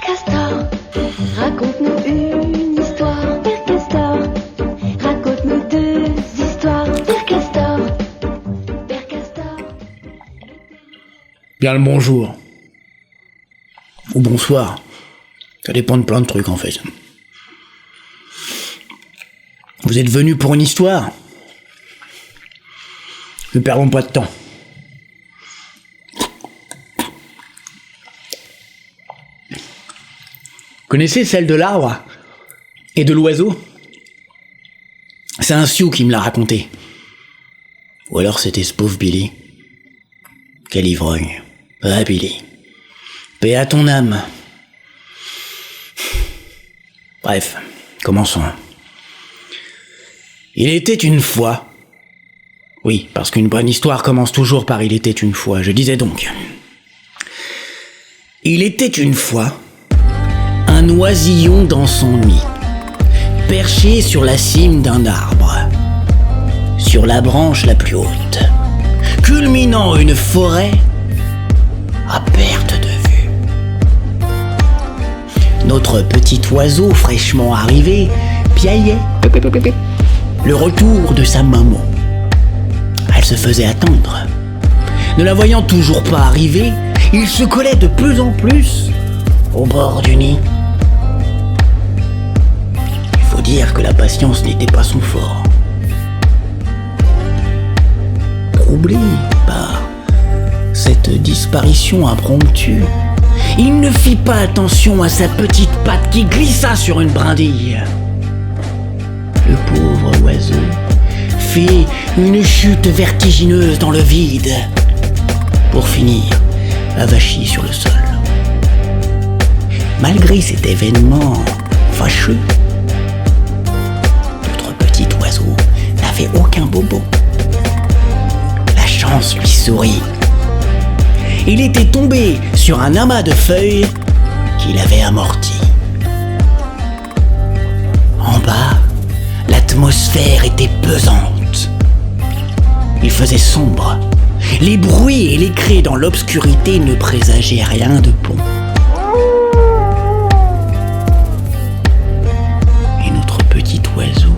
Castor, raconte-nous une histoire. Père Castor, raconte-nous deux histoires. Père Castor, Père Castor. Bien le bonjour. Ou bonsoir. Ça dépend de plein de trucs en fait. Vous êtes venus pour une histoire ? Ne perdons pas de temps. Connaissez celle de l'arbre et de l'oiseau ? C'est un Sioux qui me l'a raconté. Ou alors c'était ce pauvre Billy. Quel ivrogne. Ah Billy. Paix à ton âme. Bref, commençons. Il était une fois. Oui, parce qu'une bonne histoire commence toujours par « il était une fois ». Je disais donc. Il était une fois un oisillon dans son nid, perché sur la cime d'un arbre, sur la branche la plus haute, culminant une forêt à perte de vue. Notre petit oiseau fraîchement arrivé piaillait le retour de sa maman. Elle se faisait attendre. Ne la voyant toujours pas arriver, il se collait de plus en plus au bord du nid. Il faut dire que la patience n'était pas son fort. Troublé par cette disparition impromptue, il ne fit pas attention à sa petite patte qui glissa sur une brindille. Le pauvre oiseau fit une chute vertigineuse dans le vide pour finir avachi sur le sol. Malgré cet événement fâcheux, notre petit oiseau n'avait aucun bobo. La chance lui sourit. Il était tombé sur un amas de feuilles qu'il avait amorti. En bas, l'atmosphère était pesante. Il faisait sombre. Les bruits et les cris dans l'obscurité ne présageaient rien de bon. Et notre petit oiseau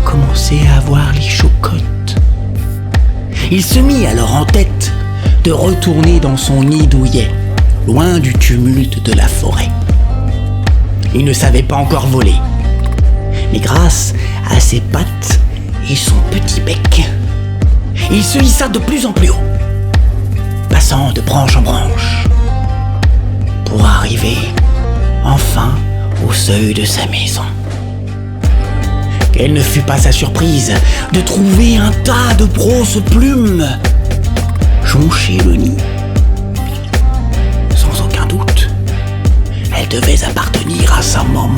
commençait à avoir les chocottes. Il se mit alors en tête de retourner dans son nid douillet, loin du tumulte de la forêt. Il ne savait pas encore voler, mais grâce à ses pattes et son petit bec, il se hissa de plus en plus haut, passant de branche en branche, pour arriver enfin au seuil de sa maison. Quelle ne fut pas sa surprise de trouver un tas de grosses plumes joncher le nid. Sans aucun doute, elles devaient appartenir à sa maman.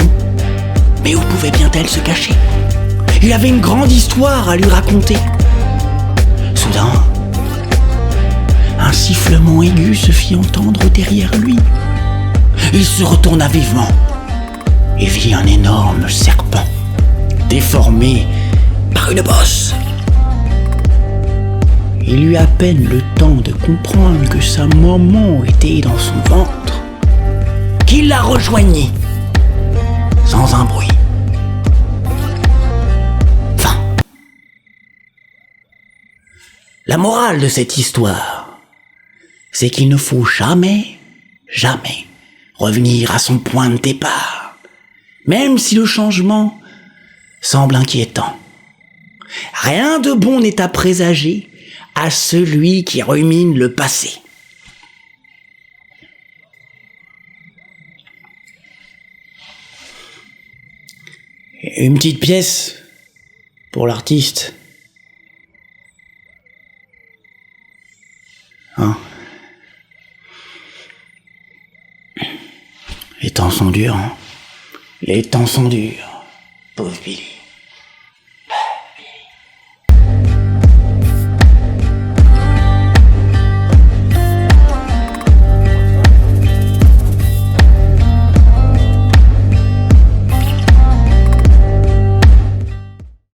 Mais où pouvait bien-elle se cacher ? Il avait une grande histoire à lui raconter. Soudain, un sifflement aigu se fit entendre derrière lui. Il se retourna vivement et vit un énorme serpent, déformé par une bosse. Il eut à peine le temps de comprendre que sa maman était dans son ventre qu'il la rejoignit sans un bruit. Fin. La morale de cette histoire, c'est qu'il ne faut jamais revenir à son point de départ, même si le changement semble inquiétant. Rien de bon n'est à présager à celui qui rumine le passé. Une petite pièce pour l'artiste. Hein ? Les temps sont durs, hein ? Les temps sont durs, pauvre Billy.